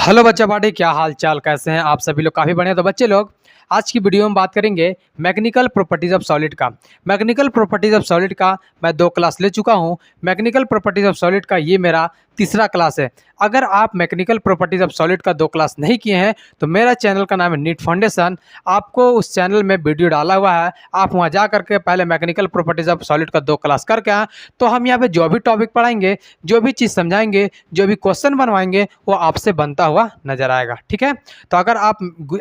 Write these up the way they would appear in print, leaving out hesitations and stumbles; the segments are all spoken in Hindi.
हेलो बच्चा पार्टी, क्या हाल चाल, कैसे हैं आप सभी लोग? काफ़ी बढ़िया। तो बच्चे लोग, आज की वीडियो में बात करेंगे मैकेनिकल प्रॉपर्टीज ऑफ सॉलिड का। मैकेनिकल प्रॉपर्टीज ऑफ सॉलिड का मैं 2 क्लास ले चुका हूं। मैकेनिकल प्रॉपर्टीज ऑफ सॉलिड का ये मेरा तीसरा क्लास है। अगर आप मैकेनिकल प्रॉपर्टीज ऑफ सॉलिड का 2 क्लास नहीं किए हैं तो मेरा चैनल का नाम है नीट फाउंडेशन। आपको उस चैनल में वीडियो डाला हुआ है, आप वहाँ जा करके पहले मैकेनिकल प्रॉपर्टीज ऑफ सॉलिड का 2 क्लास करके आए। तो हम यहाँ पे जो भी टॉपिक पढ़ाएंगे, जो भी चीज़ समझाएंगे, जो भी क्वेश्चन बनवाएंगे, वो आपसे बनता हुआ नजर आएगा। ठीक है, तो अगर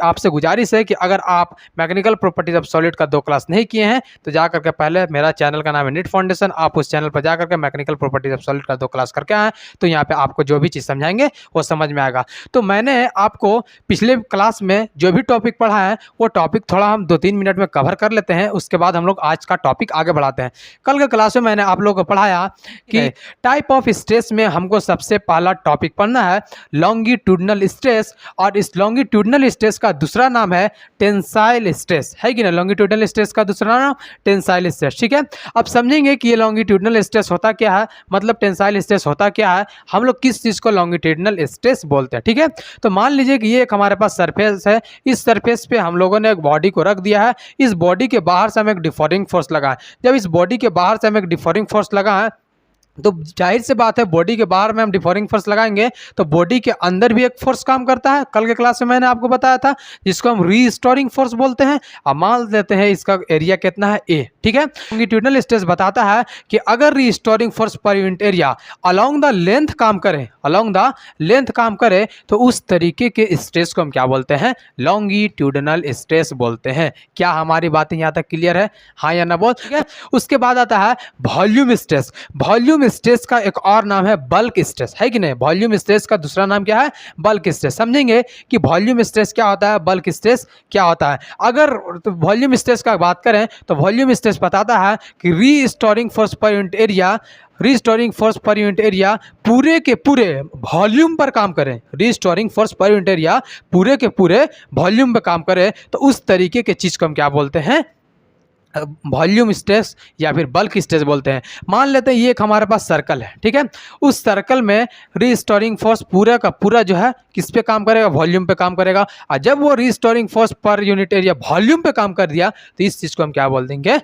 आपसे गुजारिश है कि अगर आप मैकेनिकल प्रॉपर्टीज ऑफ सॉलिड का 2 क्लास नहीं किए हैं तो जा करके पहले, मेरा चैनल का नाम है नीट फाउंडेशन, आप उस चैनल पर जा करके मैकेनिकल प्रॉपर्टीज ऑफ सॉलिड का 2 क्लास करके आए, तो यहाँ पे आपको जो भी चीज़ समझाएंगे वो समझ में आएगा। तो मैंने आपको पिछले क्लास में जो भी टॉपिक पढ़ा है वो टॉपिक थोड़ा हम 2-3 मिनट में कवर कर लेते हैं, उसके बाद हम लोग आज का टॉपिक आगे बढ़ाते हैं। कल के क्लास में मैंने आप लोगों को पढ़ाया कि टाइप ऑफ स्ट्रेस में हमको सबसे पहला टॉपिक पढ़ना है लॉन्गिट्यूडनल स्ट्रेस, और इस लॉन्गिट्यूडनल स्ट्रेस का दूसरा नाम है टेंसाइल स्ट्रेस, है कि ना। लॉन्गिट्यूडनल स्ट्रेस का दूसरा नाम टेंसाइल स्ट्रेस। ठीक है, अब समझेंगे कि ये लॉन्गिट्यूडनल स्ट्रेस होता क्या है, मतलब टेंसाइल स्ट्रेस होता क्या है, हम लोग किस चीज़ को लॉन्गिट्यूडनल स्ट्रेस बोलते हैं। ठीक है, तो मान लीजिए कि ये एक हमारे पास सरफेस है, इस सरफेस पे हम लोगों ने एक बॉडी को रख दिया है, इस बॉडी के बाहर से हम एक डिफोरिंग फोर्स लगाएं। जब इस बॉडी के बाहर से हम एक डिफोरिंग फोर्स लगाएं तो जाहिर सी बात है, बॉडी के बाहर में हम डिफोरिंग फोर्स लगाएंगे तो बॉडी के अंदर भी एक फोर्स काम करता है। कल के क्लास में मैंने आपको बताया था, जिसको हम रीस्टोरिंग फोर्स बोलते हैं। अब मान लेते हैं इसका एरिया कितना है, ए। ठीक है, लॉन्गिट्यूडनल स्ट्रेस बताता है कि अगर restoring force per unit area along the length काम करे, अलोंग द लेंथ काम करे, तो उस तरीके के स्ट्रेस को हम क्या बोलते हैं, लॉन्गिट्यूडनल स्ट्रेस बोलते हैं। क्या हमारी बातें यहाँ तक क्लियर है, हाँ या ना बोल? ठीक है, उसके बाद आता है वॉल्यूम स्ट्रेस। वॉल्यूम स्ट्रेस का एक और नाम है बल्क स्ट्रेस, है कि नहीं। वॉल्यूम स्ट्रेस का दूसरा नाम क्या है, बल्क स्ट्रेस। समझेंगे कि वॉल्यूम स्ट्रेस क्या होता है, बल्क स्ट्रेस क्या होता है। अगर वॉल्यूम स्ट्रेस का बात करें तो वॉल्यूम स्ट्रेस बताता है कि restoring force per unit area, restoring force per unit area पूरे के पूरे वॉल्यूम पर काम करें, restoring force per unit area पूरे के पूरे वॉल्यूम पर काम करे, तो उस तरीके के चीज को हम क्या बोलते हैं, वॉल्यूम स्ट्रेस या फिर बल्क स्ट्रेस बोलते हैं। मान लेते हैं ये एक हमारे पास सर्कल है, ठीक है, उस सर्कल में रीस्टोरिंग फोर्स पूरा का पूरा जो है किस पे काम करेगा, वॉल्यूम पे काम करेगा। और जब वो restoring force per unit area volume पे काम कर दिया तो इस चीज़ को हम क्या बोल देंगे,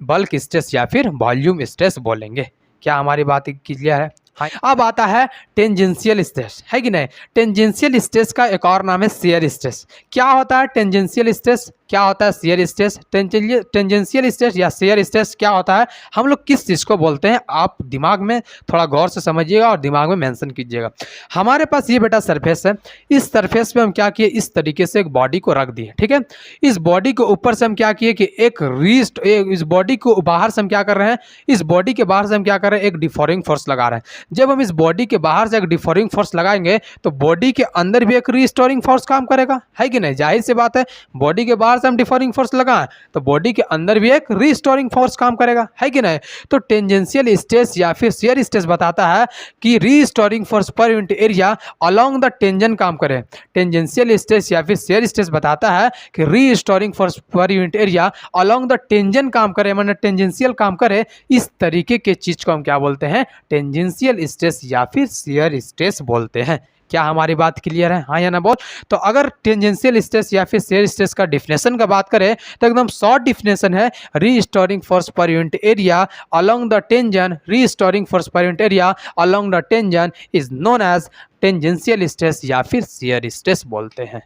बल्क स्ट्रेस या फिर वॉल्यूम स्ट्रेस बोलेंगे। क्या हमारी बात क्लियर है? हाँ, अब आता है टेंजेंशियल स्ट्रेस, है कि नहीं। टेंजेंशियल स्ट्रेस का एक और नाम है शियर स्ट्रेस। क्या होता है टेंजेंशियल स्ट्रेस, क्या होता है शियर स्ट्रेस? टेंजेंशियल स्ट्रेस या शियर स्ट्रेस क्या होता है, हम लोग किस चीज़ को बोलते हैं, आप दिमाग में थोड़ा गौर से समझिएगा और दिमाग में मेंशन कीजिएगा। हमारे पास ये बेटा सरफेस है, इस सरफेस पे हम क्या किए, इस तरीके से एक बॉडी को रख दिए। ठीक है, इस बॉडी को ऊपर से हम क्या किए कि इस बॉडी को बाहर से हम क्या कर रहे हैं, इस बॉडी के बाहर से हम क्या कर रहे हैं, एक डिफोरिंग फोर्स लगा रहे हैं। जब हम इस बॉडी के बाहर से एक डिफोरिंग फोर्स लगाएंगे तो बॉडी के अंदर भी एक रीस्टोरिंग फोर्स काम करेगा, है कि नहीं। जाहिर सी बात है, बॉडी के बाहर से हम डिफोरिंग फोर्स लगाएं तो बॉडी के अंदर भी एक रीस्टोरिंग फोर्स काम करेगा, है कि नहीं। तो टेंजेंशियल स्ट्रेस या फिर शियर स्ट्रेस बताता है कि restoring force per unit area along the tangent काम करे। टेंजेंशियल स्ट्रेस या फिर शियर स्ट्रेस बताता है कि restoring force per unit area along the tangent काम करे, माने टेंजेंशियल काम करे। इस तरीके के चीज को हम क्या बोलते हैं, टेंजेंशियल स्ट्रेस या फिर शियर स्ट्रेस बोलते हैं। क्या हमारी बात क्लियर है, हाँ या ना बोल? तो अगर टेंजेंशियल स्ट्रेस या फिर शियर स्ट्रेस का डिफिनेशन का बात करें तो एकदम शॉर्ट डिफिनेशन है, restoring force per unit area along the tangent, restoring force per unit area along the tangent is known as tangential stress या फिर शियर स्ट्रेस बोलते हैं।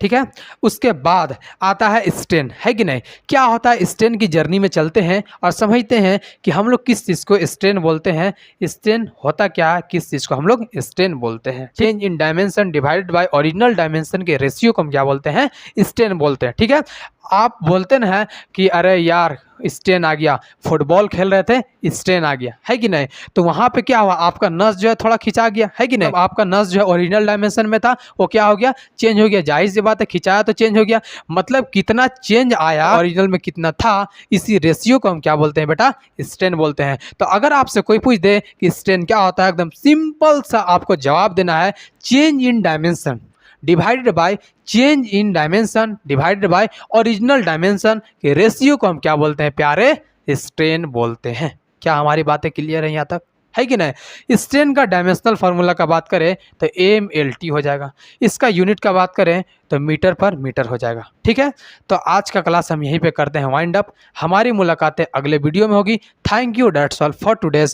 ठीक है, उसके बाद आता है स्ट्रेन, है कि नहीं। क्या होता है, स्ट्रेन की जर्नी में चलते हैं और समझते हैं कि हम लोग किस चीज़ को स्ट्रेन बोलते हैं। स्ट्रेन होता क्या, किस चीज़ को हम लोग स्ट्रेन बोलते हैं। Change in dimension divided by original dimension के रेशियो को हम क्या बोलते हैं, स्ट्रेन बोलते हैं। ठीक है, आप बोलते ना कि अरे यार स्ट्रेन आ गया, फुटबॉल खेल रहे थे स्ट्रेन आ गया, है कि नहीं। तो वहां पे क्या हुआ, आपका नस जो है थोड़ा खिंचा गया, है कि नहीं। आपका नस जो है ओरिजिनल डायमेंशन में था, वो क्या हो गया, चेंज हो गया। जाहिर सी बात है, खिंचाया तो चेंज हो गया। मतलब कितना चेंज आया, ओरिजिनल में कितना था, इसी रेशियो को हम क्या बोलते हैं बेटा, स्ट्रेन बोलते हैं। तो अगर आपसे कोई पूछ दे कि स्ट्रेन क्या होता है, एकदम सिंपल सा आपको जवाब देना है, change in dimension divided by, change in dimension divided by original dimension के रेशियो को हम क्या बोलते हैं प्यारे, स्ट्रेन बोलते हैं। क्या हमारी बातें क्लियर है यहाँ तक? है कि नहीं। स्ट्रेन का डायमेंशनल फार्मूला का बात करें तो MLT हो जाएगा। इसका यूनिट का बात करें तो मीटर पर मीटर हो जाएगा। ठीक है, तो आज का क्लास हम यहीं पे करते हैं वाइंड अप। हमारी मुलाकातें अगले वीडियो में होगी। Thank you, that's all for today's.